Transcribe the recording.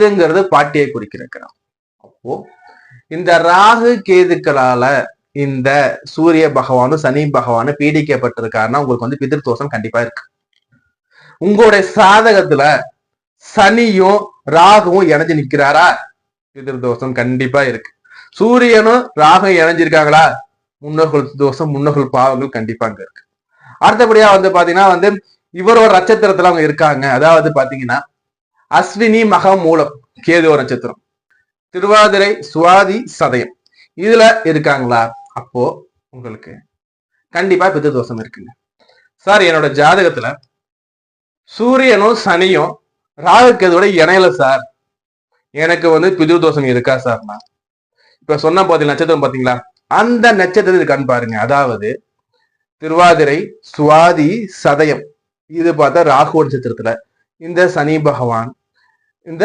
பித்ருங்கிறது பாட்டியை குறிக்கிறான். அப்போ இந்த ராகு கேதுக்களால இந்த சூரிய பகவானும் சனி பகவானும் பீடிக்கப்பட்டிருக்காருன்னா உங்களுக்கு பிதிர் தோஷம் கண்டிப்பா இருக்கு. உங்களுடைய சாதகத்துல சனியும் ராகுவும் இணைஞ்சு நிக்கிறாரா, பிதிர் தோஷம் கண்டிப்பா இருக்கு. சூரியனும் ராகும் இணைஞ்சிருக்காங்களா, முன்னோர்கள் தோஷம் முன்னோர்கள் பாவங்கள் கண்டிப்பா அங்க இருக்கு. அடுத்தபடியா பாத்தீங்கன்னா இவரோட நட்சத்திரத்துல அவங்க இருக்காங்க. அதாவது பாத்தீங்கன்னா அஸ்வினி மகம் மூலம் கேதுவ நட்சத்திரம், திருவாதிரை சுவாதி சதயம் இதுல இருக்காங்களா, அப்போ உங்களுக்கு கண்டிப்பா பிதிர் தோஷம் இருக்குங்க. சார் என்னோட ஜாதகத்துல சூரியனும் சனியும் ராகு கேதுவோட இணையல சார், எனக்கு பிதிர் தோஷம் இருக்கா சார்னா இப்ப சொன்ன பாத்தீங்க நட்சத்திரம் பாத்தீங்களா, அந்த நட்சத்திரம் இருக்கான்னு பாருங்க. அதாவது திருவாதிரை சுவாதி சதயம் இது பார்த்தா ராகு நட்சத்திரத்துல இந்த சனி பகவான் இந்த